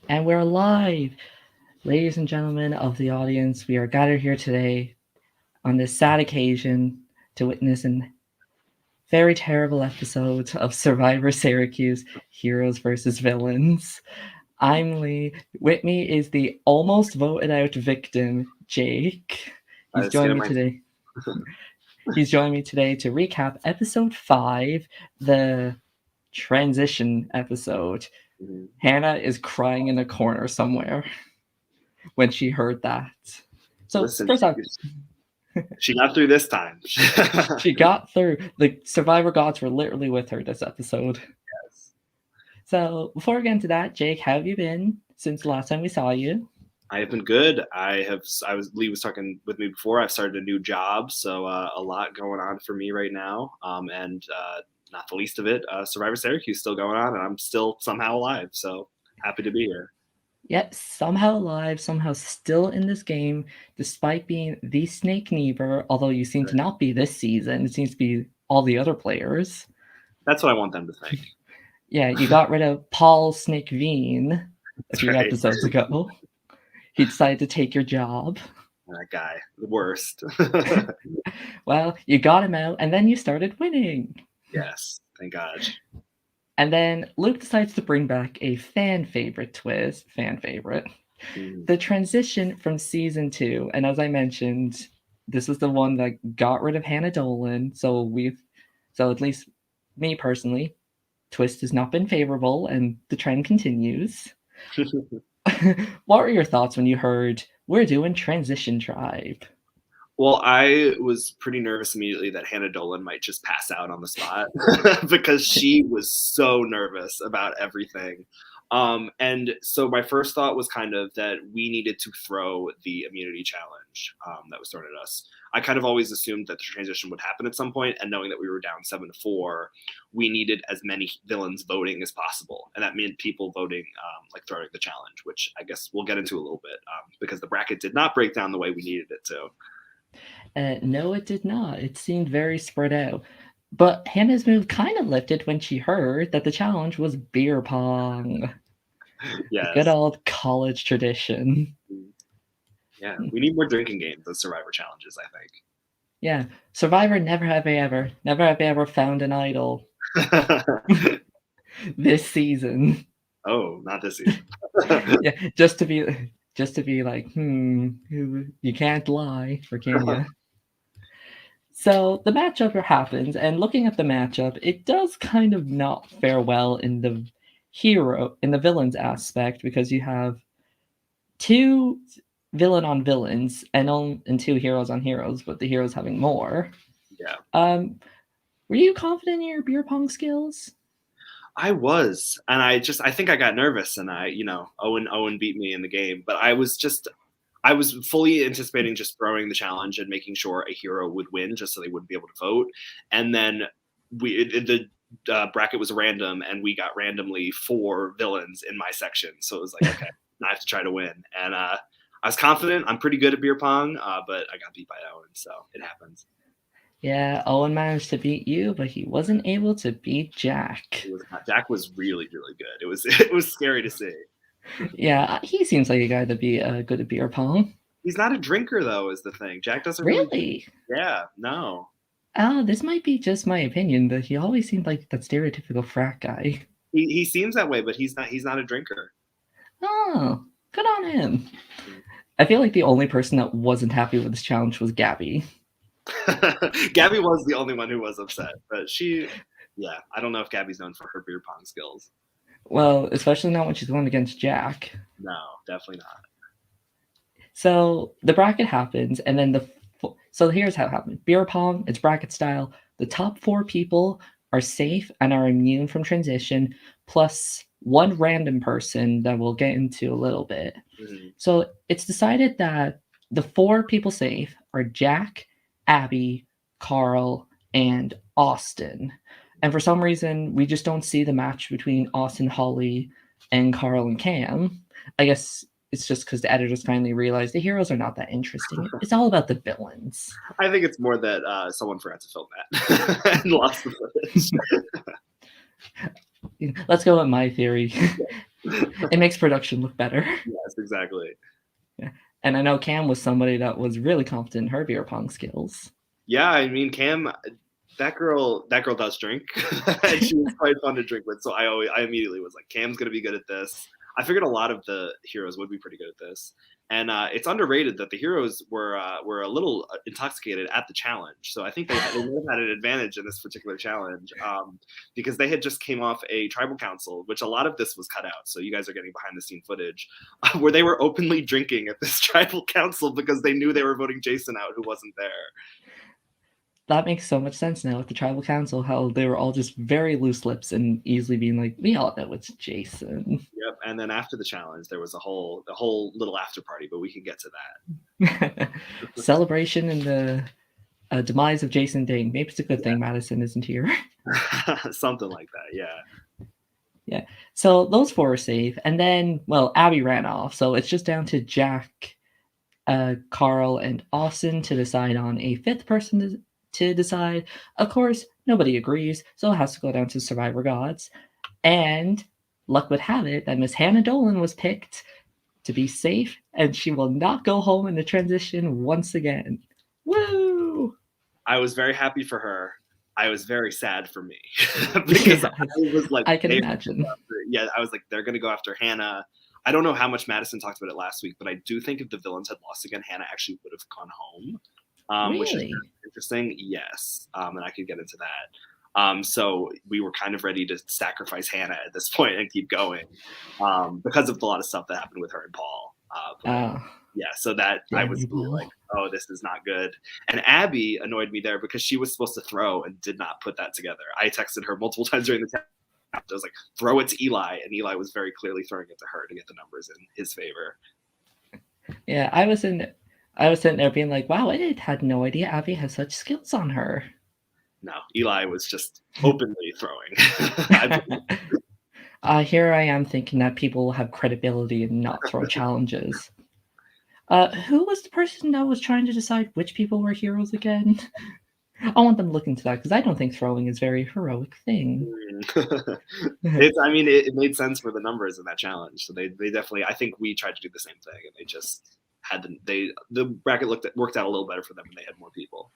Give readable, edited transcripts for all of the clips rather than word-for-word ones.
And we're live. Ladies and gentlemen of the audience, we are gathered here today on this sad occasion to witness an very terrible episode of Survivor Syracuse Heroes versus Villains. I'm Lee. With me is the almost voted out victim, Jake. He's joined me today. He's joined me today to recap episode 5, the transition episode. Mm-hmm. Hannah is crying in a corner somewhere when she heard that. So Listen, first off, she got through this time. she got through. The Survivor gods were literally with her this episode. Yes. So before we get into that, Jake, how have you been since the last time we saw you? I have been good. Lee was talking with me before. I've started a new job, so a lot going on for me right now. And not the least of it, Survivor Syracuse still going on, and I'm still somehow alive. So happy to be here. Yep, somehow alive, somehow still in this game, despite being the Snake Neighbor, although you seem to not be this season. It seems to be all the other players. That's what I want them to think. Yeah, you got rid of Paul Snake Veen a few episodes ago. He decided to take your job. That guy, the worst. Well, you got him out, and then you started winning. Yes, thank God. And then Luke decides to bring back a fan favorite twist. The transition from season 2. And as I mentioned, this is the one that got rid of Hannah Dolan. So at least me personally, twist has not been favorable, and the trend continues. What were your thoughts when you heard we're doing Transition Tribe? Well, I was pretty nervous immediately that Hannah Dolan might just pass out on the spot because she was so nervous about everything. And so my first thought was kind of that we needed to throw the immunity challenge that was thrown at us. I kind of always assumed that the transition would happen at some point, and knowing that we were down 7-4, we needed as many villains voting as possible. And that meant people voting, like throwing the challenge, which I guess we'll get into a little bit because the bracket did not break down the way we needed it to. No, it did not. It seemed very spread out. But Hannah's mood kind of lifted when she heard that the challenge was beer pong. Yes. Good old college tradition. Yeah, we need more drinking games than Survivor challenges, I think. Yeah, Survivor never have I ever found an idol. This season. Oh, not this season. Yeah, just to be like, you can't lie, or can you? So the matchup happens, and looking at the matchup, it does kind of not fare well in the villains aspect, because you have 2 villain on villains and 2 heroes on heroes, but the heroes having more. Yeah. Were you confident in your beer pong skills? I was, and I think I got nervous, and Owen beat me in the game, but I was fully anticipating just throwing the challenge and making sure a hero would win, just so they wouldn't be able to vote. And then the bracket was random, and we got randomly 4 villains in my section. So it was like, okay, I have to try to win. And I was confident. I'm pretty good at beer pong, but I got beat by Owen, so it happens. Yeah, Owen managed to beat you, but he wasn't able to beat Jack. Jack was really, really good. It was scary to see. Yeah, he seems like a guy to be good at beer pong. He's not a drinker, though, is the thing. Jack doesn't really. Yeah, no. This might be just my opinion, but he always seemed like that stereotypical frat guy. He seems that way, but he's not a drinker. Oh, good on him. I feel like the only person that wasn't happy with this challenge was Gabby. Gabby was the only one who was upset, but I don't know if Gabby's known for her beer pong skills. Well, especially not when she's going against Jack. No, definitely not. So the bracket happens, and then so here's how it happened. Beer pong, it's bracket style. The top 4 people are safe and are immune from transition, plus 1 random person that we'll get into a little bit. Mm-hmm. So it's decided that the 4 people safe are Jack, Abby, Carl, and Austin. And for some reason, we just don't see the match between Austin, Holly, and Carl and Cam. I guess it's just because the editors finally realized the heroes are not that interesting. It's all about the villains. I think it's more that someone forgot to film that and lost the footage. Let's go with my theory. It makes production look better. Yes, exactly. Yeah. And I know Cam was somebody that was really confident in her beer pong skills. Yeah, I mean, Cam, that girl does drink, and she was quite fun to drink with. So I immediately was like, Cam's gonna be good at this. I figured a lot of the heroes would be pretty good at this, and it's underrated that the heroes were a little intoxicated at the challenge. So I think they would have had an advantage in this particular challenge because they had just came off a tribal council, which a lot of this was cut out. So you guys are getting behind the scene footage where they were openly drinking at this tribal council because they knew they were voting Jason out, who wasn't there. That makes so much sense now with the tribal council, how they were all just very loose lips and easily being like, we all know it's Jason. Yep. And then after the challenge, there was the whole little after party, but we can get to that. Celebration and the demise of Jason Dane. Maybe it's a good thing Madison isn't here. Something like that, yeah. Yeah. So those four are safe. And then, well, Abby ran off. So it's just down to Jack, Carl, and Austin to decide on a fifth person to decide. Of course, nobody agrees, so it has to go down to Survivor Gods. And luck would have it that Miss Hannah Dolan was picked to be safe, and she will not go home in the transition once again. Woo! I was very happy for her. I was very sad for me because I was like, I can imagine. Yeah, I was like, they're going to go after Hannah. I don't know how much Madison talked about it last week, but I do think if the villains had lost again, Hannah actually would have gone home. Really? Which is interesting. Yes. And I could get into that. So we were kind of ready to sacrifice Hannah at this point and keep going because of a lot of stuff that happened with her and Paul. Yeah, so that I was like, oh, this is not good. And Abby annoyed me there because she was supposed to throw and did not put that together. I texted her multiple times during the time. I was like, throw it to Eli. And Eli was very clearly throwing it to her to get the numbers in his favor. Yeah, I was sitting there being like, wow, I had no idea Abby has such skills on her. No, Eli was just openly throwing. Here I am thinking that people will have credibility and not throw challenges. Who was the person that was trying to decide which people were heroes again? I want them to look into that because I don't think throwing is a very heroic thing. It made sense for the numbers in that challenge. So they definitely, I think we tried to do the same thing, and they just had the bracket worked out a little better for them, and they had more people.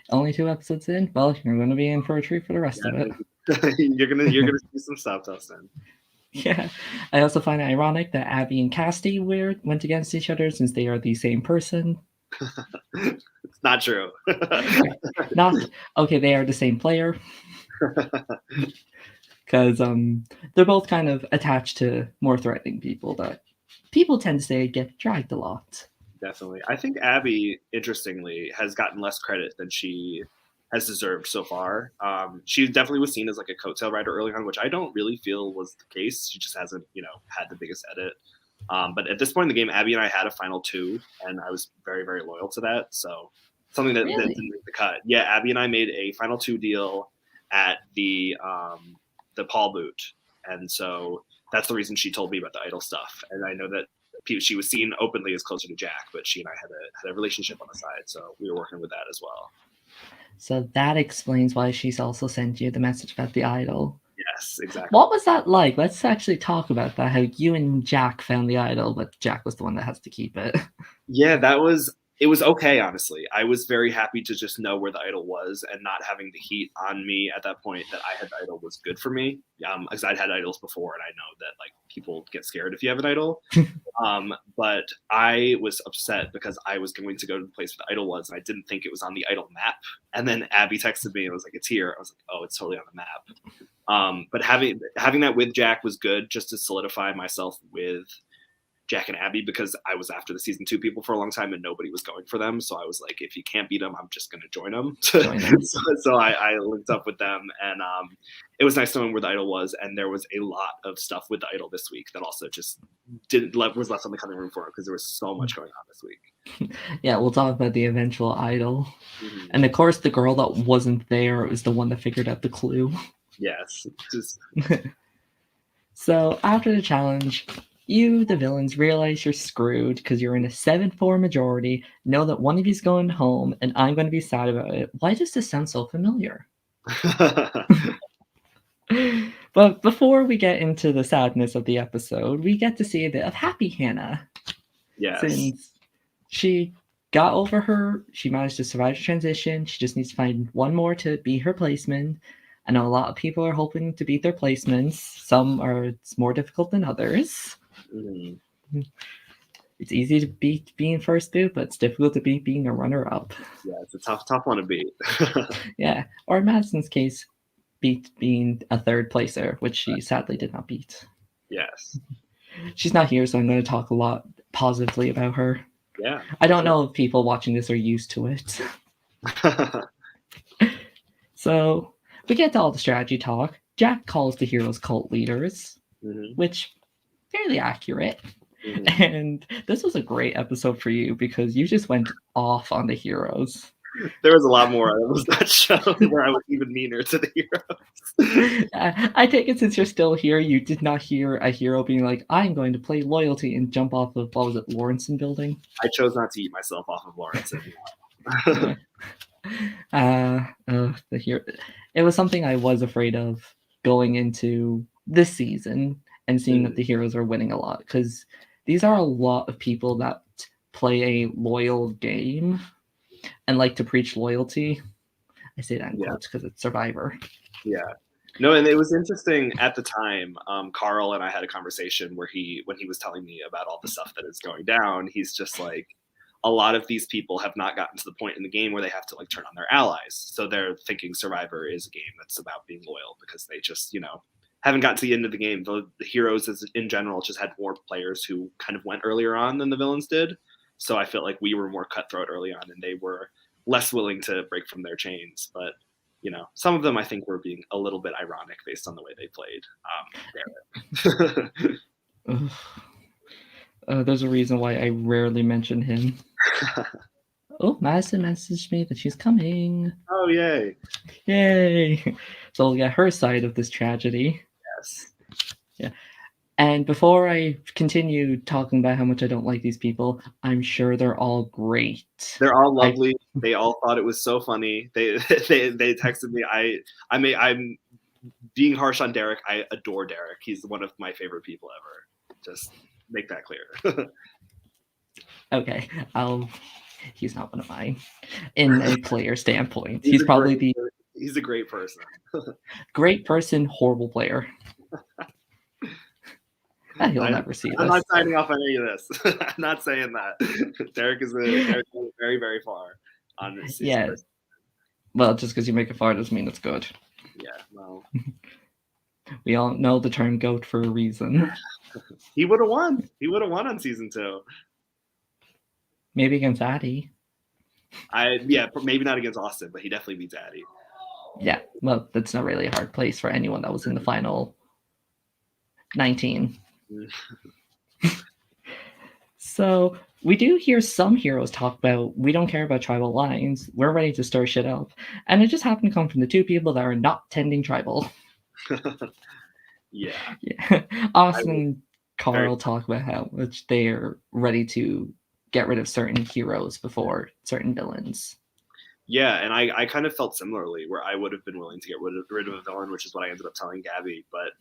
Only 2 episodes in? Well, you're going to be in for a treat for the rest of it. You're gonna see some stuff, Dustin. Yeah, I also find it ironic that Abby and Casty went against each other since they are the same person. It's not true. Okay, they are the same player. Because they're both kind of attached to more threatening people that people tend to say get dragged a lot. Definitely. I think Abby, interestingly, has gotten less credit than she has deserved so far. She definitely was seen as like a coattail rider early on, which I don't really feel was the case. She just hasn't, had the biggest edit. But at this point in the game, Abby and I had a final 2, and I was very, very loyal to that. So something that didn't make the cut. Yeah, Abby and I made a final 2 deal at the Paul boot, and so that's the reason she told me about the idol stuff. And I know that she was seen openly as closer to Jack, but she and I had a relationship on the side, so we were working with that as well. So that explains why she's also sent you the message about the idol. Yes, exactly. What was that like? Let's actually talk about that, how you and Jack found the idol, but Jack was the one that has to keep it. Yeah, it was okay, honestly. I was very happy to just know where the idol was and not having the heat on me at that point that I had the idol was good for me. Because I'd had idols before, and I know that like people get scared if you have an idol. But I was upset because I was going to go to the place where the idol was, and I didn't think it was on the idol map. And then Abby texted me and was like, "It's here." I was like, "Oh, it's totally on the map." But having that with Jack was good, just to solidify myself with Jack and Abby, because I was after the season 2 people for a long time and nobody was going for them. So I was like, if you can't beat them, I'm just going to join them. So I linked up with them, and it was nice knowing where the idol was. And there was a lot of stuff with the idol this week that also just was left on the cutting room floor because there was so much going on this week. Yeah, we'll talk about the eventual idol. Mm-hmm. And of course, the girl that wasn't there was the one that figured out the clue. Yes. So after the challenge, you, the villains, realize you're screwed because you're in a 7-4 majority, know that one of you's going home, and I'm going to be sad about it. Why does this sound so familiar? But But before we get into the sadness of the episode, we get to see a bit of happy Hannah. Yes. Since she got over she managed to survive the transition. She just needs to find one more to be her placement. I know a lot of people are hoping to beat their placements. Some are it's more difficult than others. Mm-hmm. It's easy to beat being first boot, but it's difficult to beat being a runner-up. Yeah, it's a tough one to beat. Yeah, or in Madison's case, beat being a third placer, which she sadly did not beat. Yes. She's not here, so I'm going to talk a lot positively about her. Yeah. I don't know if people watching this are used to it. So we get to all the strategy talk. Jack calls the heroes cult leaders, which fairly accurate. Mm-hmm. And this was a great episode for you because you just went off on the heroes. There was a lot more that was not shown where I was even meaner to the heroes. I take it since you're still here, you did not hear a hero being like, I'm going to play loyalty and jump off of, what was it, Lawrenson building? I chose not to eat myself off of Lawrenson. The hero. It was something I was afraid of going into this season and seeing that the heroes are winning a lot, because these are a lot of people that play a loyal game and like to preach loyalty. I say that in quotes because it's Survivor. Yeah. No, and it was interesting at the time. Carl and I had a conversation where when he was telling me about all the stuff that is going down, he's just like, a lot of these people have not gotten to the point in the game where they have to like turn on their allies. So they're thinking Survivor is a game that's about being loyal because they just, haven't gotten to the end of the game. The heroes in general just had more players who kind of went earlier on than the villains did. So I felt like we were more cutthroat early on and they were less willing to break from their chains. But, some of them I think were being a little bit ironic based on the way they played. There's a reason why I rarely mention him. Oh, Madison messaged me that she's coming. Oh, yay. Yay. So we'll get her side of this tragedy. Yes. Yeah. And before I continue talking about how much I don't like these people, I'm sure they're all great. They're all lovely. They all thought it was so funny. They texted me. I'm being harsh on Derek. I adore Derek. He's one of my favorite people ever. Just make that clear. Okay. He's not one of mine. In a player standpoint. He's probably he's a great person. Great person, horrible player. He'll never see this. I'm not signing off on any of this. I'm not saying that. Derek is very, very far on this. Yeah. Well, just because you make it far doesn't mean it's good. Yeah, well. We all know the term GOAT for a reason. He would have won. He would have won on season 2. Maybe against Addie. Maybe not against Austin, but he definitely beats Addie. Yeah, well, that's not really a hard place for anyone that was in the final 19. So we do hear some heroes talk about, we don't care about tribal lines, we're ready to stir shit up. And it just happened to come from the two people that are not tending tribal. Yeah. Austin and Carl talk about how much they're ready to get rid of certain heroes before certain villains. Yeah, and I kind of felt similarly, where I would have been willing to get rid of a villain, which is what I ended up telling Gabby. But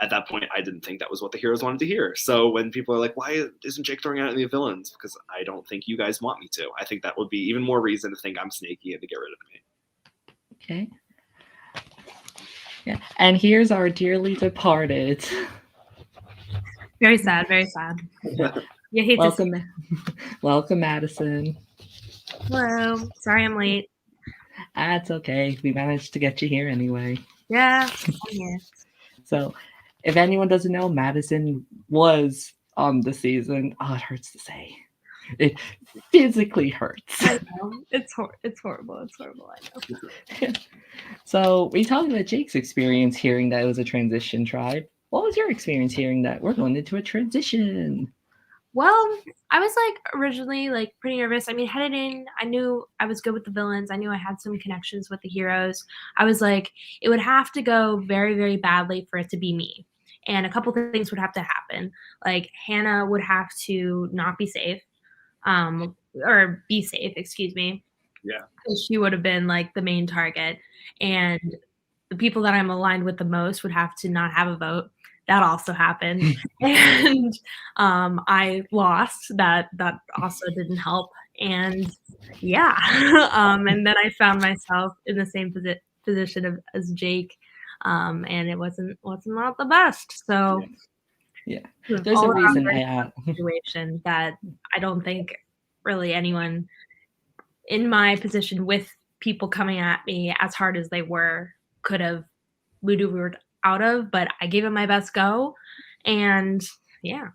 at that point, I didn't think that was what the heroes wanted to hear. So when people are like, why isn't Jake throwing out any villains? Because I don't think you guys want me to. I think that would be even more reason to think I'm snaky and to get rid of me. Okay. Yeah, and here's our dearly departed. Very sad, very sad. You hate welcome, welcome, Madison. Hello. Sorry I'm late. That's okay. We managed to get you here anyway. Yeah, I'm here. So, if anyone doesn't know, Madison was on the season. Oh, it hurts to say. It physically hurts. I know. It's horrible. It's horrible. I know. So, we talked about Jake's experience hearing that it was a transition tribe. What was your experience hearing that we're going into a transition? Well, I was originally pretty nervous. I mean, headed in, I knew I was good with the villains. I knew I had some connections with the heroes. I was like, it would have to go very, very badly for it to be me. And a couple things would have to happen. Hannah would have to not be safe, or be safe, excuse me. Yeah. She would have been the main target. And the people that I'm aligned with the most would have to not have a vote. That also happened, and I lost. That also didn't help, and yeah, and then I found myself in the same position as Jake, and it wasn't not the best. So yeah, there's a reason I asked. Situation that I don't think really anyone in my position with people coming at me as hard as they were could have maneuvered out of, but I gave it my best go, and yeah.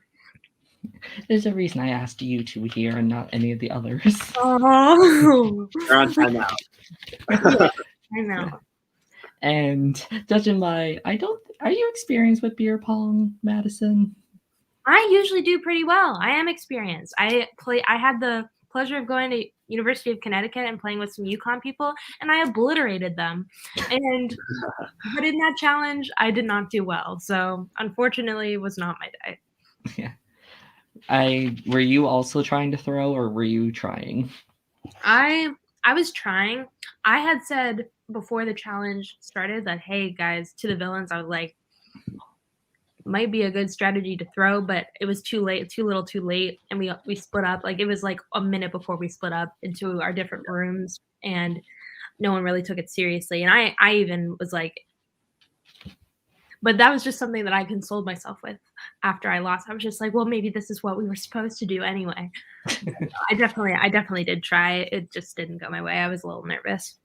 There's a reason I asked you two here and not any of the others. Oh, They're on timeout. I know. And judging by, are you experienced with beer pong, Madison? I usually do pretty well. I am experienced. I had the pleasure of going to University of Connecticut and playing with some UConn people, and I obliterated them. But in that challenge, I did not do well. So unfortunately, it was not my day. Yeah. Were you also trying to throw, or were you trying? I was trying. I had said before the challenge started that, hey guys, to the villains, I was like, might be a good strategy to throw, but it was too late, too little, too late, and we split up. Like, it was like a minute before we split up into our different rooms, and no one really took it seriously. And I even was like, but that was just something that I consoled myself with after I lost. I was just like, well, maybe this is what we were supposed to do anyway. I definitely did try. It just didn't go my way. I was a little nervous.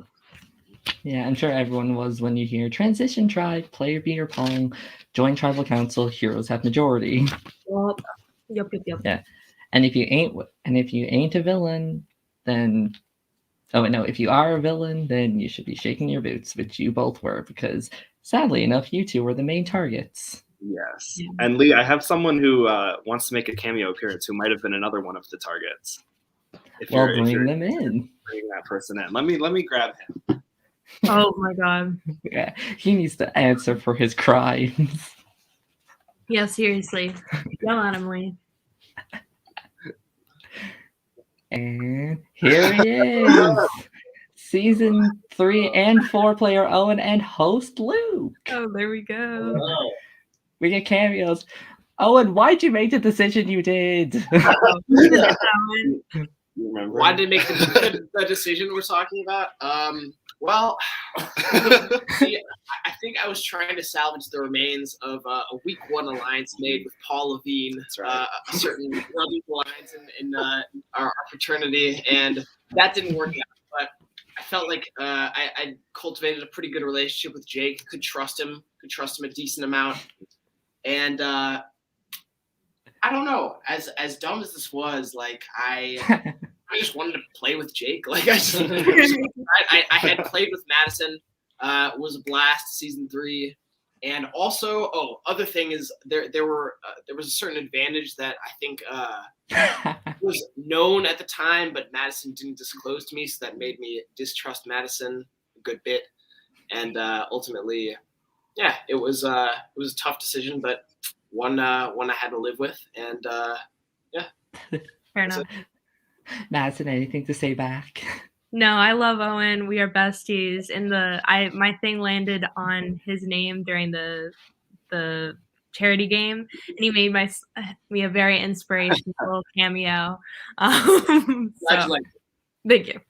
Yeah, I'm sure everyone was when you hear transition tribe, player beer pong, join tribal council, heroes have majority. Yep. Yeah, and if you ain't a villain, then if you are a villain, then you should be shaking your boots, which you both were, because sadly enough, you two were the main targets. Yes. And Lee, I have someone who wants to make a cameo appearance who might have been another one of the targets. Bring them in. Bring that person in. Let me grab him. Oh my god. Yeah, he needs to answer for his crimes. Yeah, seriously. Yell at him, Lee. And here he is. Season 3 and 4 player Owen and host Luke. Oh, there we go. Hello. We get cameos. Owen, why'd you make the decision you did? Why did they make the decision we're talking about? Well, see, I think I was trying to salvage the remains of a week 1 alliance made with Paul Levine, right. A certain alliance in our fraternity, and that didn't work out. But I felt like I cultivated a pretty good relationship with Jake. Could trust him a decent amount, and I don't know. As dumb as this was, like I just wanted to play with Jake. Like I had played with Madison. It was a blast, season 3, and also other thing is there was a certain advantage that I think was known at the time, but Madison didn't disclose to me, so that made me distrust Madison a good bit, and ultimately, yeah, it was a tough decision, but one I had to live with, and yeah. Fair enough. Madison, anything to say back? No, I love Owen. We are besties. My thing landed on his name during the charity game, and he made me a very inspirational cameo. So, thank you.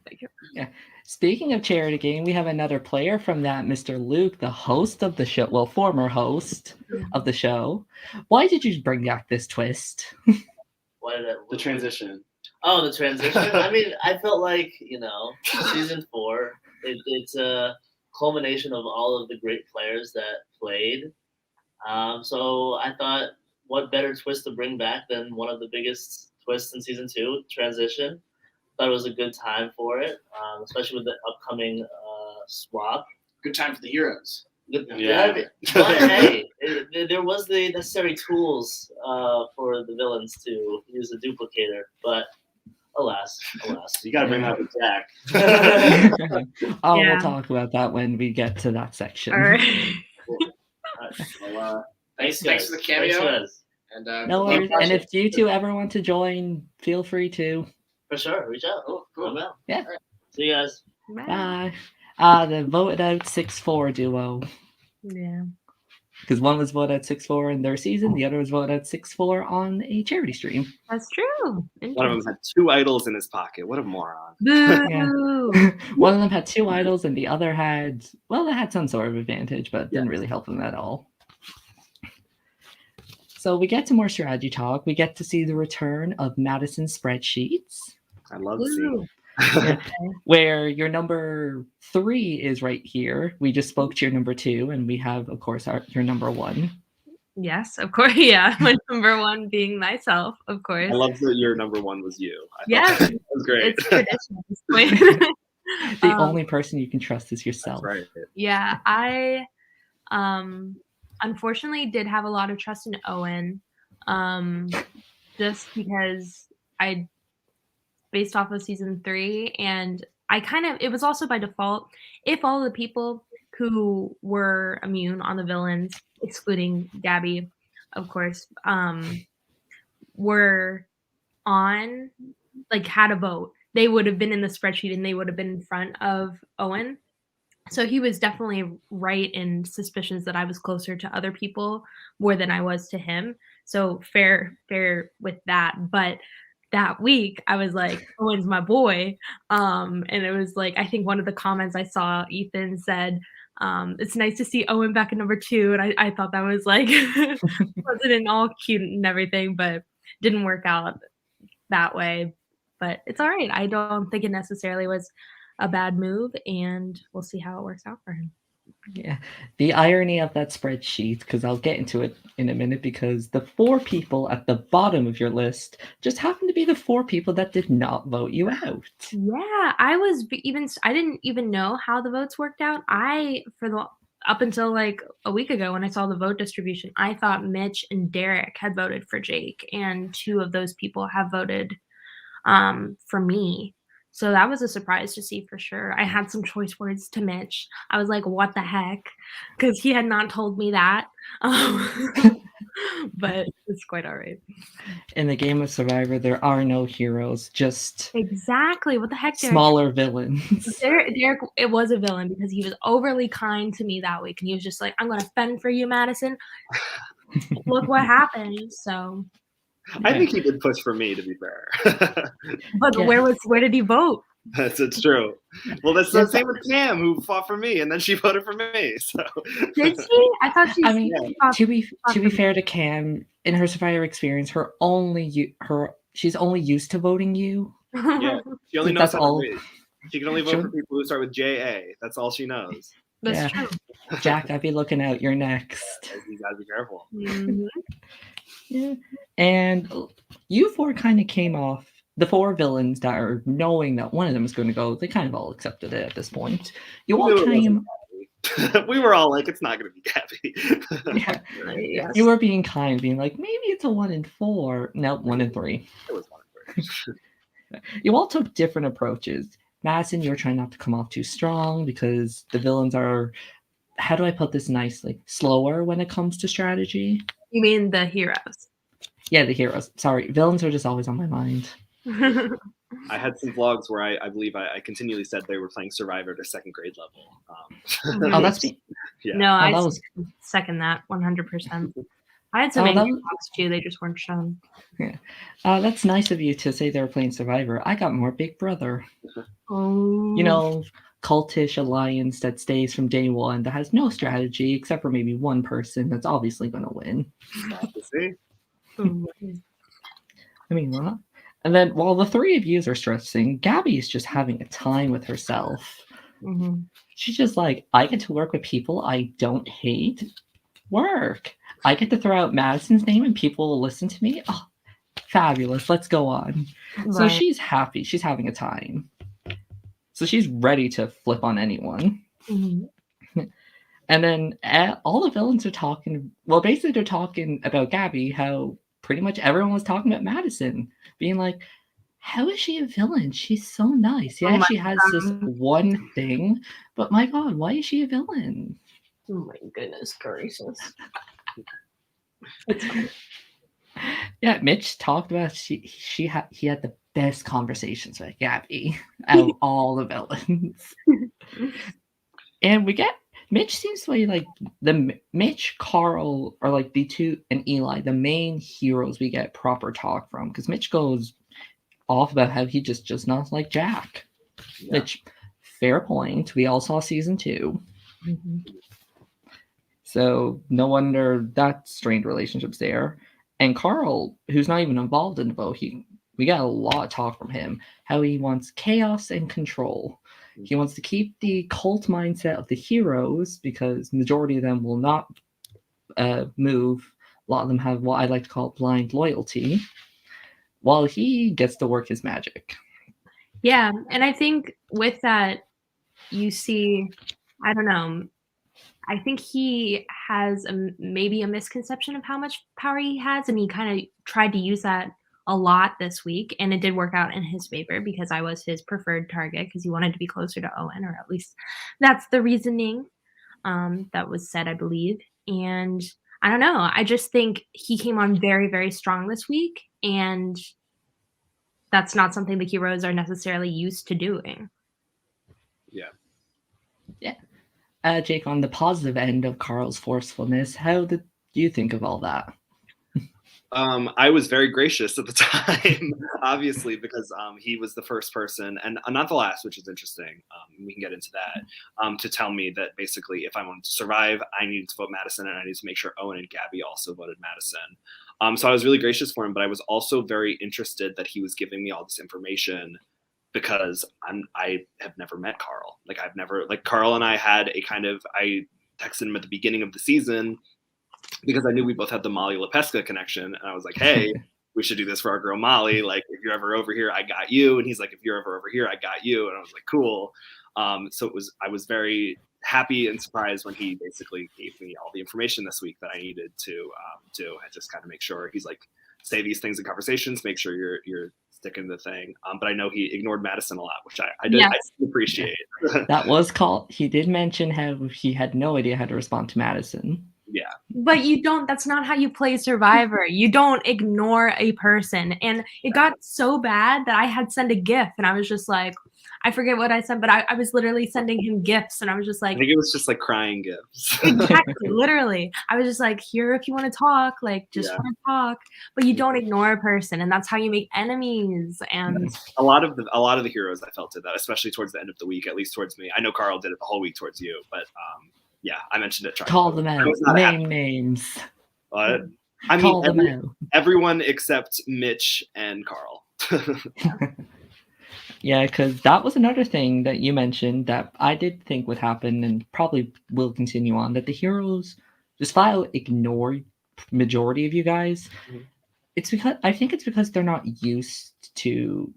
Yeah. Speaking of charity game, we have another player from that, Mr. Luke, the host of the show. Well, former host of the show. Why did you bring back this twist? The transition. Oh, the transition. I mean, I felt like, season 4, it's a culmination of all of the great players that played. So I thought, what better twist to bring back than one of the biggest twists in season 2, transition. Thought it was a good time for it, especially with the upcoming swap. Good time for the heroes. Yeah. But hey, there was the necessary tools for the villains to use a duplicator, but alas. You gotta bring that with Jack. We'll talk about that when we get to that section. All right. Well, thanks for the cameo. And no worries. And if you two ever want to join, feel free to. For sure, reach out. Oh, cool. Yeah. See you guys. Bye. The voted out 6-4 duo. Yeah. Because one was voted at 6-4 in their season, the other was voted at 6-4 on a charity stream. That's true. One of them had 2 idols in his pocket. What a moron. Boo. One of them had 2 idols, and the other had, well, it had some sort of advantage, but didn't really help them at all. So we get to more strategy talk. We get to see the return of Madison's spreadsheets. I love seeing where your number 3 is right here. We just spoke to your number 2, and we have, of course, your number 1. Yes, of course. Yeah, my number 1 being myself, of course. I love that your number 1 was you. Yeah, that was great. It's tradition at this point. The only person you can trust is yourself. That's right. Yeah, I unfortunately did have a lot of trust in Owen, just because I, based off of season 3, and it was also by default. If all the people who were immune on the villains, excluding Gabby, of course, were on, like, had a vote, they would have been in the spreadsheet and they would have been in front of Owen. So he was definitely right in suspicions that I was closer to other people more than I was to him. So fair with that. But that week I was like, Owen's my boy. And it was like, I think one of the comments I saw, Ethan said, it's nice to see Owen back at number 2. And I thought that was like, wasn't all cute and everything, but didn't work out that way. But it's all right. I don't think it necessarily was a bad move, and we'll see how it works out for him. Yeah, the irony of that spreadsheet, because I'll get into it in a minute, because the 4 people at the bottom of your list just happen to be the 4 people that did not vote you out. Yeah, I didn't even know how the votes worked out. Up until like a week ago when I saw the vote distribution, I thought Mitch and Derek had voted for Jake, and 2 of those people have voted for me. So that was a surprise to see for sure. I had some choice words to Mitch. I was like, what the heck? Because he had not told me that. But it's quite all right. In the game of Survivor, there are no heroes, just exactly. What the heck, Derek? Smaller villains. Derek, it was a villain because he was overly kind to me that week. And he was just like, I'm going to fend for you, Madison. Look what happened. So I think he did push for me, to be fair. But where did he vote? It's true. Well, that's the same with Cam, who fought for me, and then she voted for me. So did she? I thought she. I mean, to be fair to Cam, in her Survivor experience, she's only used to voting you. Yeah, she only knows how to read. She can only vote for people who start with J.A. That's all she knows. That's true. Jack, I'd be looking out. You're next. You gotta be careful. Mm-hmm. Yeah, and you 4 kind of came off. The 4 villains that are knowing that one of them is going to go, they kind of all accepted it at this point. You all came. We were all like, it's not going to be Gabby. Yes. You were being kind, being like, maybe it's a 1 in 4. No, 1 in 3. It was 1 in 3. You all took different approaches. Madison, you were trying not to come off too strong because the villains are, how do I put this nicely, slower when it comes to strategy. You mean the heroes? Yeah, the heroes. Sorry, villains are just always on my mind. I had some vlogs where I believe I continually said they were playing Survivor at a 2nd grade level. Oh, that's me. Yeah. No, I second that 100%. I had some angry vlogs too. They just weren't shown. Yeah, that's nice of you to say they were playing Survivor. I got more Big Brother. Oh. You know, cultish alliance that stays from day 1 that has no strategy except for maybe one person that's obviously going to win. I mean, what? And then while the 3 of yous are stressing, Gabby is just having a time with herself. Mm-hmm. She's just like, I get to work with people I don't hate. Work. I get to throw out Madison's name and people will listen to me. Oh, fabulous. Let's go on. Right. So she's happy. She's having a time. So she's ready to flip on anyone. Mm-hmm. And then all the villains are talking. Well, basically they're talking about Gabby, how pretty much everyone was talking about Madison, being like, how is she a villain? She's so nice. Yeah, she has this one thing, but my God, why is she a villain? Oh my goodness gracious. Yeah, Mitch talked about he had the best conversations with Gabby out of all the villains. And we get Mitch seems to be like Mitch, Carl are like the two, and Eli, the main heroes we get proper talk from, because Mitch goes off about how he just does not like Jack. Yeah. Which, fair point. We all saw season 2. Mm-hmm. So no wonder that strained relationship's there. And Carl, who's not even involved in the vote, we got a lot of talk from him. How he wants chaos and control. He wants to keep the cult mindset of the heroes because majority of them will not move. A lot of them have what I like to call blind loyalty, while he gets to work his magic. Yeah, and I think with that, you see, I don't know, I think he has maybe a misconception of how much power he has, and he kind of tried to use that a lot this week, and it did work out in his favor because I was his preferred target because he wanted to be closer to Owen, or at least that's the reasoning that was said, I believe. And I don't know, I just think he came on very, very strong this week, and that's not something the heroes are necessarily used to doing. Yeah. Jake, on the positive end of Carl's forcefulness, how did you think of all that? I was very gracious at the time, obviously, because he was the first person, and not the last, which is interesting. We can get into that, to tell me that basically if I wanted to survive, I needed to vote Madison, and I needed to make sure Owen and Gabby also voted Madison. So I was really gracious for him, but I was also very interested that he was giving me all this information because I have never met Carl. Carl and I had I texted him at the beginning of the season because I knew we both had the Molly LaPesca connection. And I was like, hey, we should do this for our girl Molly. Like, if you're ever over here, I got you. And he's like, if you're ever over here, I got you. And I was like, cool. So I was very happy and surprised when he basically gave me all the information this week that I needed to do, and just kind of make sure he's like, say these things in conversations, make sure you're sticking to the thing. But I know he ignored Madison a lot, which I did, Yes. I appreciate. That was called. He did mention how he had no idea how to respond to Madison. Yeah. But you don't, that's not how you play Survivor. You don't ignore a person. And it got so bad that I had sent a GIF, and I was just like, I forget what I sent, but I was literally sending him GIFs, and I was just like, I think it was just like crying GIFs. Exactly, literally. I was just like, here if you want to talk, like just Yeah. want to talk, but you don't ignore a person, and that's how you make enemies. And a lot of the heroes I felt did that, especially towards the end of the week, at least towards me. I know Carl did it the whole week towards you, but yeah, I mentioned it. Call them out. Name names. But Call them out. Everyone except Mitch and Carl. Yeah, because that was another thing that you mentioned that I did think would happen and probably will continue on, that the heroes just flat out ignore majority of you guys. Mhm. I think it's because they're not used to,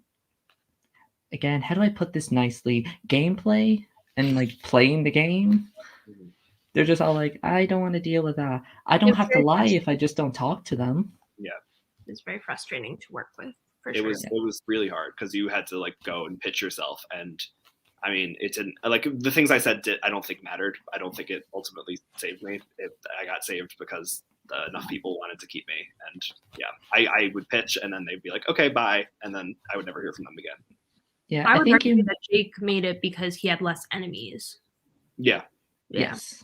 again, how do I put this nicely, gameplay and like playing the game. Mhm. They're just all like, I don't want to deal with that. I don't It's have to very lie if I just don't talk to them. Yeah. it's very frustrating to work with. It was really hard because you had to like go and pitch yourself, and I mean, it didn't, like, the things I said I don't think mattered. I don't think it ultimately saved me. I got saved because enough people wanted to keep me, and yeah, I would pitch and then they'd be like, okay, bye, and then I would never hear from them again. Yeah, I would think argue that Jake made it because he had less enemies. Yeah. Yes.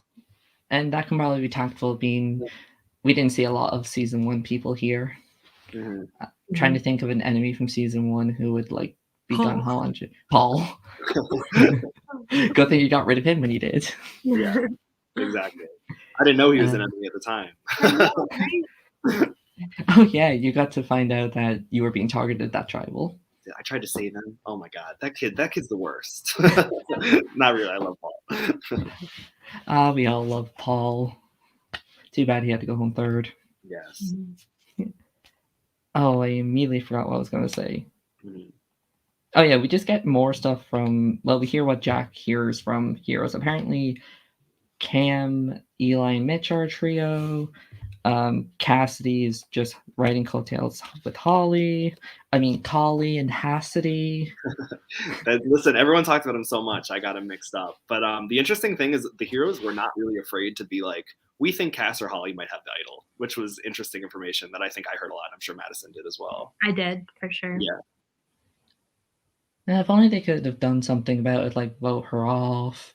And that can probably be tactful, being we didn't see a lot of season 1 people here. Mm-hmm. Trying to think of an enemy from season 1 who would like be Paul. gun ho on Paul. Good thing you got rid of him when you did. Yeah, exactly. I didn't know he was an enemy at the time. Oh yeah, you got to find out that you were being targeted at that tribal. I tried to save him. Oh my god, that kid's the worst. Not really. I love Paul. We all love Paul. Too bad he had to go home third. Yes. Oh, I immediately forgot what I was going to say. Mm-hmm. Oh yeah, we just get more stuff from, well, we hear what Jack hears from heroes. Apparently Cam, Eli, and Mitch are a trio. Cassidy is just writing coattails with Collie and Hassity. Listen, everyone talks about him so much, I got him mixed up. But the interesting thing is the heroes were not really afraid to be like, we think Cass or Holly might have the idol, which was interesting information that I think I heard a lot. I'm sure Madison did as well. I did, for sure. Yeah. If only they could have done something about it, like vote her off.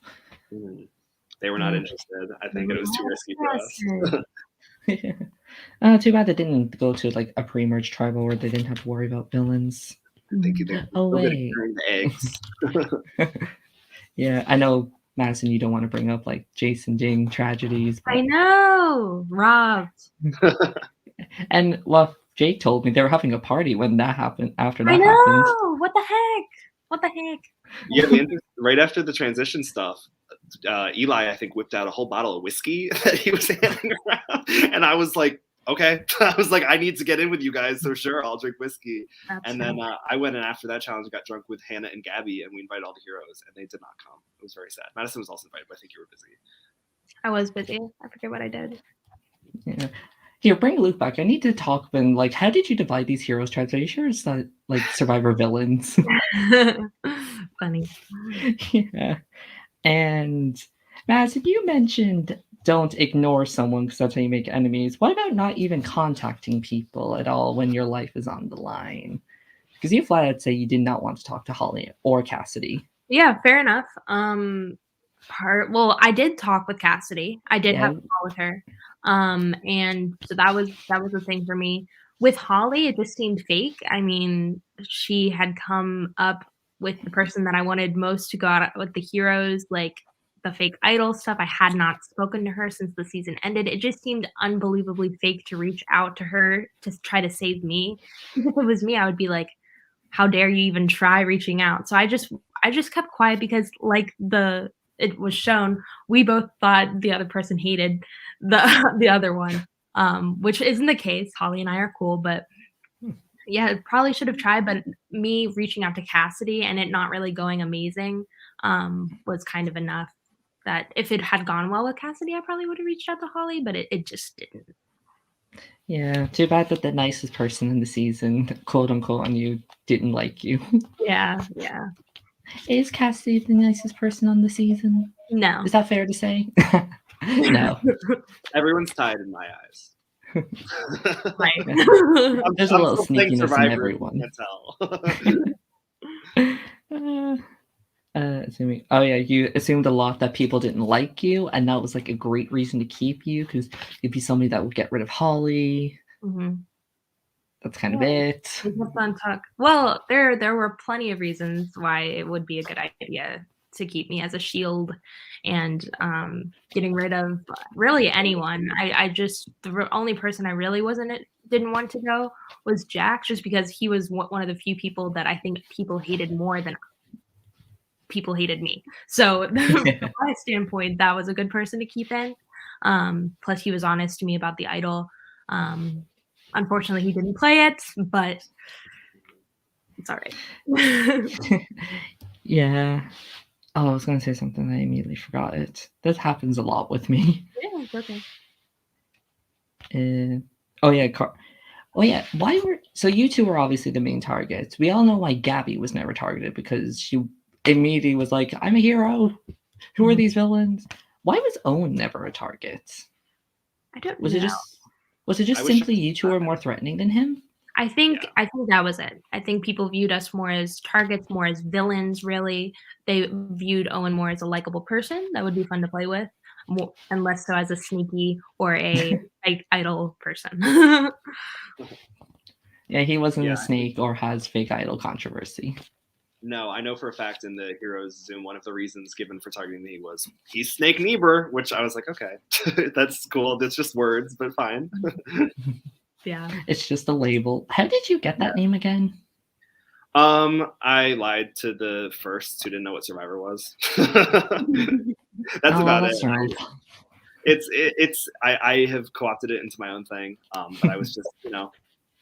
Mm-hmm. They were not interested. I think it was too risky for us. Too bad they didn't go to like a pre-merge tribal where they didn't have to worry about villains. I think they're Oh, so good at wait. carrying the eggs. Yeah, I know, Madison, you don't want to bring up like Jason Jing tragedies. I know, robbed. And well, Jake told me they were having a party when that happened. After that I happened. know. What the heck? What the heck? Yeah, right after the transition stuff, Eli, I think, whipped out a whole bottle of whiskey that he was handing around, and I was like, okay. I was like, I need to get in with you guys, so sure, I'll drink whiskey. And then I went in after that challenge, got drunk with Hannah and Gabby, and we invited all the heroes, and they did not come. It was very sad. Madison was also invited, but I think you were busy. I was busy. I forget what I did. Yeah. Here, bring Luke back. I need to talk. When like, how did you divide these heroes tribes? Are you sure it's not like Survivor villains? Funny. Yeah. And Madison, you mentioned don't ignore someone because that's how you make enemies. What about not even contacting people at all when your life is on the line? Because you flat out say you did not want to talk to Holly or Cassidy. Yeah, fair enough. Well, I did talk with Cassidy. I did have a call with her. And so that was the thing for me. With Holly, it just seemed fake. I mean, she had come up with the person that I wanted most to go out with the heroes, like the fake idol stuff. I had not spoken to her since the season ended. It just seemed unbelievably fake to reach out to her to try to save me. If it was me, I would be like, how dare you even try reaching out? So I just kept quiet because like it was shown, we both thought the other person hated the other one, which isn't the case. Holly and I are cool, but yeah, probably should have tried. But me reaching out to Cassidy and it not really going amazing was kind of enough. That if it had gone well with Cassidy, I probably would have reached out to Holly, but it just didn't. Yeah, too bad that the nicest person in the season, quote unquote, on you didn't like you. Yeah. Is Cassidy the nicest person on the season? No. Is that fair to say? No. Everyone's tied in my eyes. Right. There's a little sneakiness in everyone. Assuming, oh yeah, you assumed a lot that people didn't like you, and that was like a great reason to keep you because you'd be somebody that would get rid of Holly. Mm-hmm. That's kind of it. We kept on talk. Well, there were plenty of reasons why it would be a good idea to keep me as a shield, and getting rid of really anyone. I just the only person I really didn't want to go was Jack, just because he was one of the few people that I think people hated more than people hated me. So from my standpoint, that was a good person to keep in. Plus, he was honest to me about the idol. Unfortunately, he didn't play it, but it's all right. Yeah. Oh, I was going to say something. I immediately forgot it. This happens a lot with me. Yeah, it's okay. Oh yeah. So you two were obviously the main targets. We all know why Gabby was never targeted, because she immediately was like, I'm a hero. Who are these villains? Why was Owen never a target? I don't know. Was it just simply you two were more threatening than him? I think that was it. I think people viewed us more as targets, more as villains, really. They viewed Owen more as a likable person that would be fun to play with, and less so as a sneaky or a idol person. Yeah, he wasn't a snake or has fake idol controversy. No, I know for a fact in the Heroes Zoom, one of the reasons given for targeting me was he's Snake Niebuhr, which I was like, okay, that's cool. That's just words, but fine. Yeah. It's just a label. How did you get that name again? I lied to the first who didn't know what Survivor was. That's about it. I have co-opted it into my own thing. But I was just,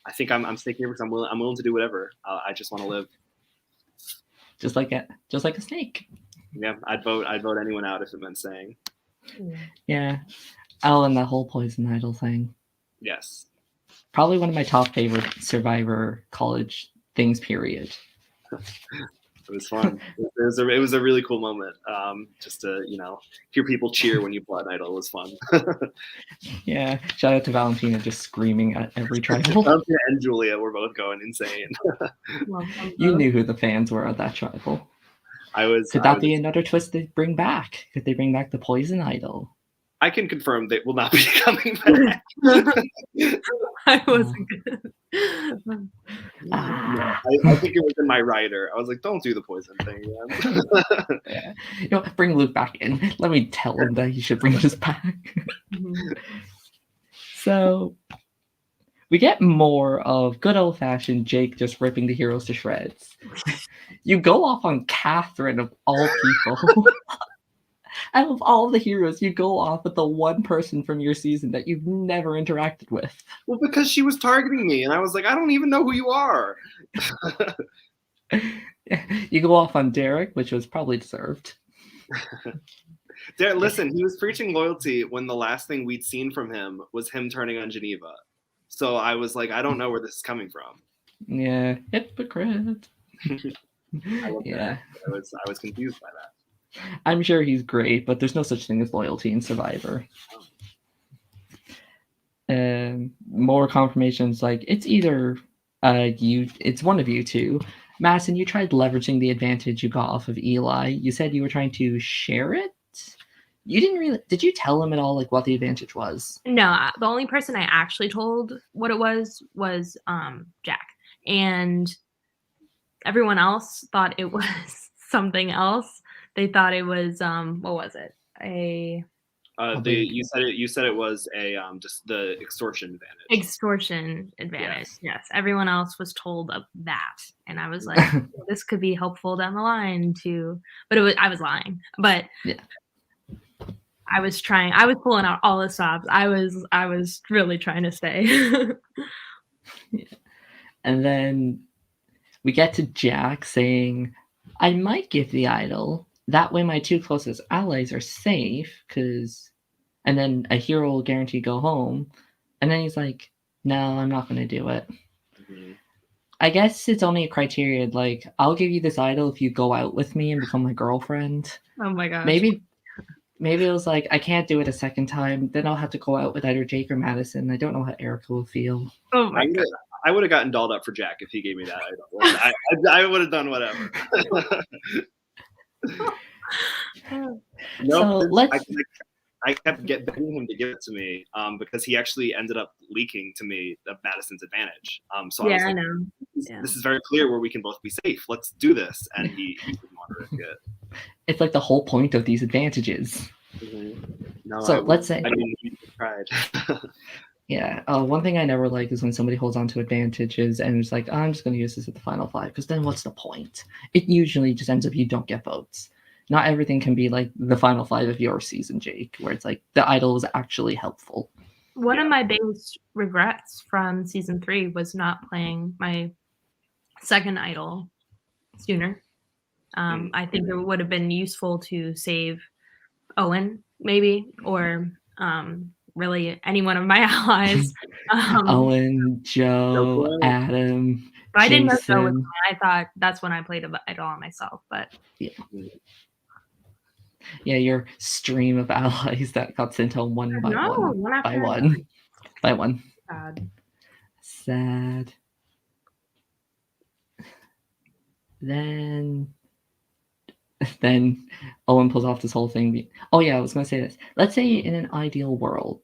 I think I'm Snake Niebuhr because I'm willing to do whatever. I just want to live. Just like a snake. Yeah, I'd vote anyone out if it meant saying. Yeah. Oh, and the whole poison idol thing. Yes. Probably one of my top favorite Survivor college things, period. It was fun. It was a really cool moment. Just to, hear people cheer when you pull an idol was fun. Yeah. Shout out to Valentina just screaming at every tribal. Valentina and Julia were both going insane. You knew who the fans were at that tribal. Could that be another twist they bring back? Could they bring back the poison idol? I can confirm they will not be coming back. I wasn't good. Ah. I think it was in my writer. I was like, don't do the poison thing, man. Yeah. You know, bring Luke back in. Let me tell him that he should bring us back. So we get more of good old-fashioned Jake just ripping the heroes to shreds. You go off on Catherine of all people. Out of all the heroes, you go off with the one person from your season that you've never interacted with. Well, because she was targeting me, and I was like, I don't even know who you are. You go off on Derek, which was probably deserved. Listen, he was preaching loyalty when the last thing we'd seen from him was him turning on Geneva. So I was like, I don't know where this is coming from. Yeah, hypocrite. Yeah, I was confused by that. I'm sure he's great, but there's no such thing as loyalty in Survivor. More confirmations, like it's either it's one of you two. Madison, you tried leveraging the advantage you got off of Eli. You said you were trying to share it. You didn't really. Did you tell him at all, like what the advantage was? No, the only person I actually told what it was Jack, and everyone else thought it was something else. They thought it was what was it? You said it was a just the extortion advantage. Extortion advantage. Yes. Everyone else was told of that, and I was like, this could be helpful down the line too. But I was lying. But yeah. I was pulling out all the stops. I was really trying to stay. Yeah. And then we get to Jack saying, I might give the idol. That way my two closest allies are safe, and then a hero will guarantee go home. And then he's like, no, I'm not going to do it. Mm-hmm. I guess it's only a criteria, like, I'll give you this idol if you go out with me and become my girlfriend. Oh my gosh. Maybe it was like, I can't do it a second time. Then I'll have to go out with either Jake or Madison. I don't know how Erica will feel. Oh my God. I would have gotten dolled up for Jack if he gave me that idol. I would have done whatever. I kept begging him to give it to me because he actually ended up leaking to me of Madison's advantage. So I was like, I know. This is very clear where we can both be safe. Let's do this. And he didn't want to risk it. It's like the whole point of these advantages. Mm-hmm. No, so let's say. I mean, he tried. Yeah. One thing I never like is when somebody holds on to advantages and it's like, I'm just going to use this at the final five, because then what's the point? It usually just ends up you don't get votes. Not everything can be like the final five of your season, Jake, where it's like the idol was actually helpful. One of my biggest regrets from season 3 was not playing my second idol sooner. I think it would have been useful to save Owen, maybe, or really any one of my allies. Owen, Joe, Adam. But I didn't know Joe was mine. I thought that's when I played idol on myself, but yeah, your stream of allies that got sent home one by one. Sad. Then Owen pulls off this whole thing. Oh yeah, I was gonna say this. Let's say in an ideal world,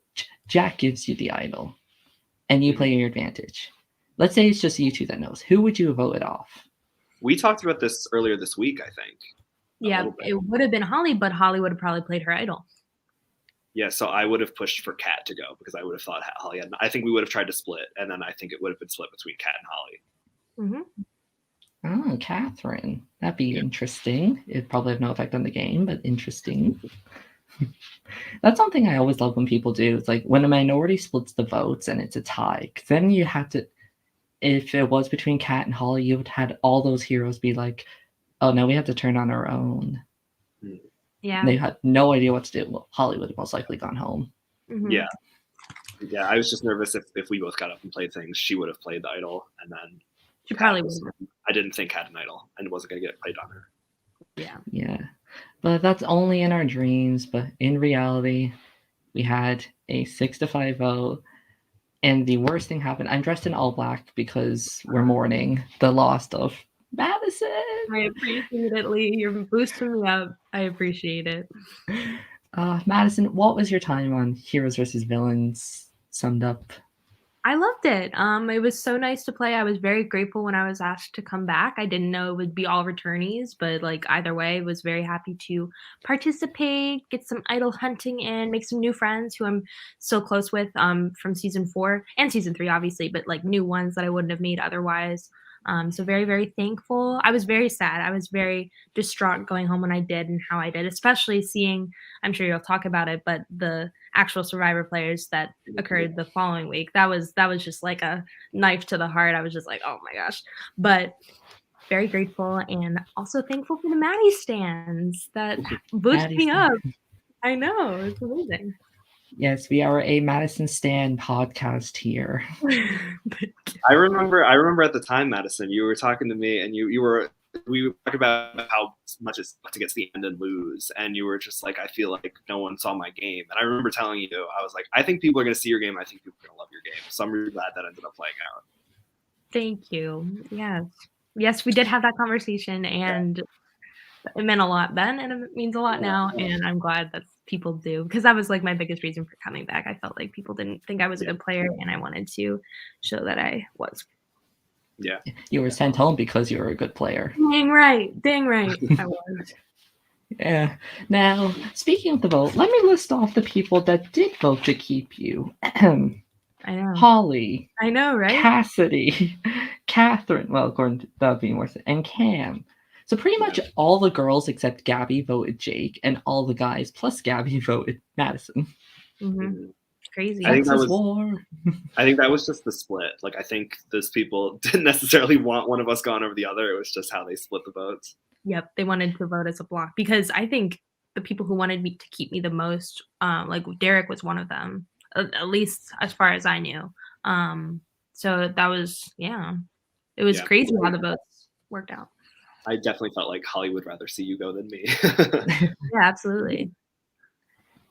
Jack gives you the idol, and you play your advantage. Let's say it's just you two that knows. Who would you have voted off? We talked about this earlier this week, I think. Yeah, it would have been Holly, but Holly would have probably played her idol. Yeah, so I would have pushed for Kat to go because I would have thought Holly had. I think we would have tried to split, and then I think it would have been split between Kat and Holly. Mm-hmm. Oh, Catherine. That'd be interesting. It'd probably have no effect on the game, but interesting. That's something I always love when people do. It's like when a minority splits the votes and it's a tie, then you have to, if it was between Kat and Holly, you would have had all those heroes be like, oh, no, we have to turn on our own. Yeah. They had no idea what to do. Well, Holly would have most likely gone home. Mm-hmm. Yeah. Yeah, I was just nervous if we both got up and played things, she would have played the idol, and then she probably would. I didn't think had an idol, and it wasn't going to get played on her. Yeah. Yeah. But that's only in our dreams. But in reality, we had a 6-5 vote. And the worst thing happened. I'm dressed in all black because we're mourning the loss of Madison. I appreciate it, Lee. You're boosting me up. I appreciate it. Madison, what was your time on Heroes versus Villains summed up? I loved it. It was so nice to play. I was very grateful when I was asked to come back. I didn't know it would be all returnees, but like either way, I was very happy to participate, get some idol hunting in, make some new friends who I'm so close with from season 4 and season 3, obviously, but like new ones that I wouldn't have made otherwise. So very, very thankful. I was very sad. I was very distraught going home when I did and how I did, especially seeing, I'm sure you'll talk about it, but the actual Survivor players that occurred the following week. That was just like a knife to the heart. I was just like, oh my gosh. But very grateful and also thankful for the Maddie stands that boost Maddie me Stan. up. I know, it's amazing. Yes, we are a Madison Stan podcast here. I remember at the time, Madison, you were talking to me, and we were talking about how much it sucked to get to the end and lose, and you were just like, I feel like no one saw my game. And I remember telling you, I was like, I think people are going to see your game. I think people are going to love your game. So I'm really glad that ended up playing out. Thank you. Yes, we did have that conversation, and it meant a lot then, and it means a lot now. And I'm glad that people do, because that was like my biggest reason for coming back. I felt like people didn't think I was a good player, and I wanted to show that I was. Yeah. You were sent home because you were a good player. Dang right. I was. Yeah. Now, speaking of the vote, let me list off the people that did vote to keep you. I know. Holly. I know, right? Cassidy. Catherine. Well, according to that being worse. And Cam. So pretty much all the girls except Gabby voted Jake, and all the guys plus Gabby voted Madison. Mm-hmm. Crazy. I think that was just the split. Like, I think those people didn't necessarily want one of us gone over the other. It was just how they split the votes. Yep, they wanted to vote as a block, because I think the people who wanted me to keep me the most, like Derek was one of them, at least as far as I knew. So that was, it was crazy how the votes worked out. I definitely felt like Holly would rather see you go than me. Yeah, absolutely.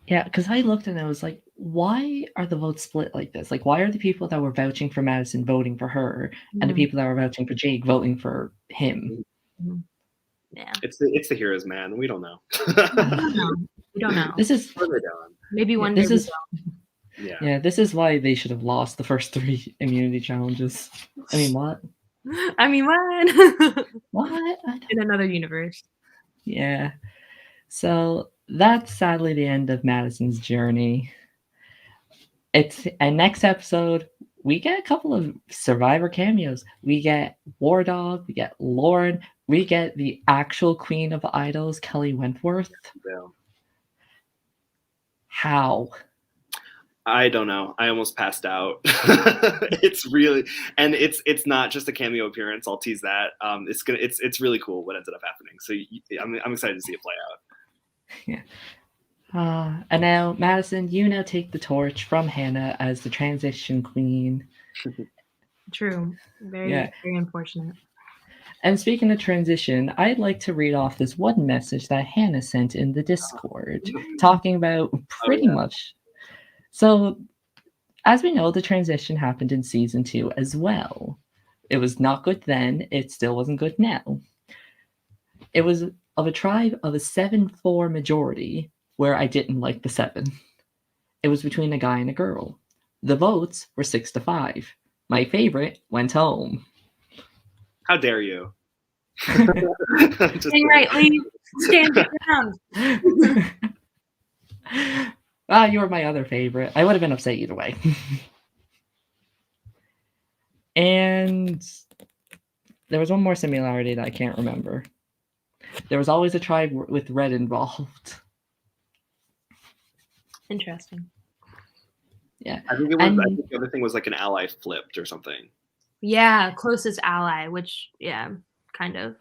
Yeah, because I looked and I was like, why are the votes split like this? Like, why are the people that were vouching for Madison voting for her, and the people that were vouching for Jake voting for him? Mm-hmm. Yeah, it's the heroes, man. We don't know. We don't know. This is maybe one day. This is why they should have lost the first 3 immunity challenges. I mean, what? What? In another universe. Yeah. So that's sadly the end of Madison's journey. And next episode, we get a couple of Survivor cameos. We get War Dog, we get Lauren, we get the actual Queen of Idols, Kelly Wentworth. Yeah. How? I don't know. I almost passed out. It's really, and it's not just a cameo appearance. I'll tease that. It's really cool what ended up happening. So I'm excited to see it play out. Yeah. And now, Madison, you now take the torch from Hannah as the transition queen. True. Very unfortunate. And speaking of transition, I'd like to read off this one message that Hannah sent in the Discord, talking about pretty much. So, as we know, the transition happened in season 2 as well. It was not good then. It still wasn't good now. It was of a tribe of a 7-4 majority, where I didn't like the 7. It was between a guy and a girl. The votes were 6-5. My favorite went home. How dare you? Dang right, Lee. Stand down. You were my other favorite. I would have been upset either way. And there was one more similarity that I can't remember. There was always a tribe with red involved. Interesting. Yeah. I think the other thing was like an ally flipped or something. Yeah, closest ally, which, kind of.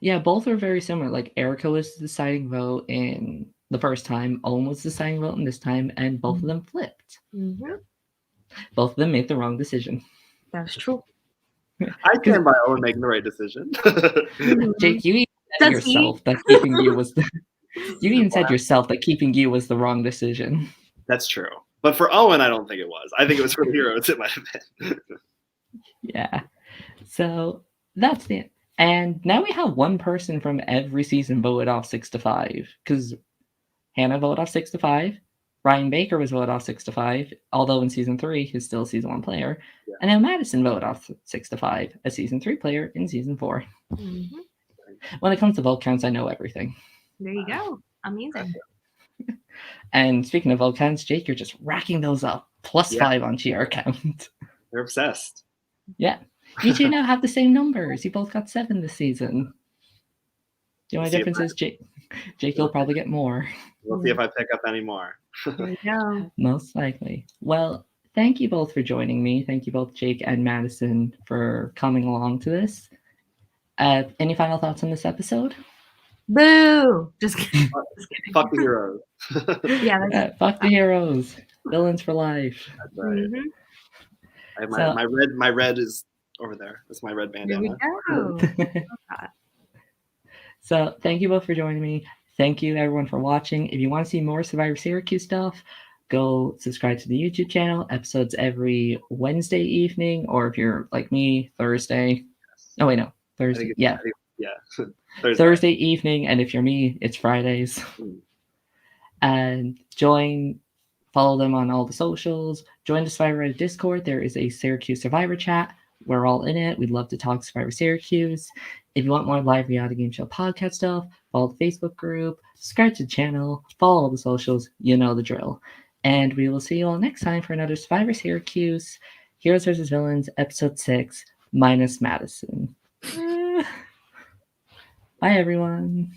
Yeah, both are very similar. Like, Erica was the deciding vote in the first time, Owen was the deciding vote in this time, and both of them flipped. Mm-hmm. Both of them made the wrong decision. That's true. I stand by Owen making the right decision. Jake, you even said yourself that keeping you was the... You even said yourself that keeping you was the wrong decision. That's true. But for Owen, I don't think it was. I think it was for the heroes. It might have been. Yeah. So that's it. And now we have one person from every season voted off 6 to 5. Because Hannah voted off 6 to 5. Ryan Baker was voted off 6 to 5, although in season 3 he's still a season 1 player. Yeah. And now Madison voted off 6 to 5, a season 3 player in season 4. Mm-hmm. When it comes to vote counts, I know everything. There you go. Amazing. And speaking of vote counts, Jake, you're just racking those up. Plus 5 on GR count. They're obsessed. Yeah. You two now have the same numbers. You both got 7 this season. The only difference is Jake will probably get more. We'll see if I pick up any more. There you go. Most likely. Well, thank you both for joining me. Thank you both, Jake and Madison, for coming along to this. Any final thoughts on this episode? Boo! Just kidding. Fuck the heroes. Yeah, fuck the heroes. Villains for life. That's right. Mhm. I have my red is over there. That's my red There we bandana. go. So thank you both for joining me. Thank you everyone for watching. If you want to see more Syrvivor Syracuse stuff, go subscribe to the YouTube channel. Episodes every Wednesday evening, or if you're like me, Thursday. Oh wait, no, Thursday. Yeah. Thursday evening, and if you're me, it's Fridays. And follow them on all the socials. Join the Survivor Reddit Discord. There is a Syracuse Survivor chat. We're all in it. We'd love to talk Survivor Syracuse. If you want more live reality game show podcast stuff, follow the Facebook group, subscribe to the channel, follow all the socials. You know the drill. And we will see you all next time for another Survivor Syracuse Heroes vs. Villains, episode 6, minus Madison. Bye, everyone.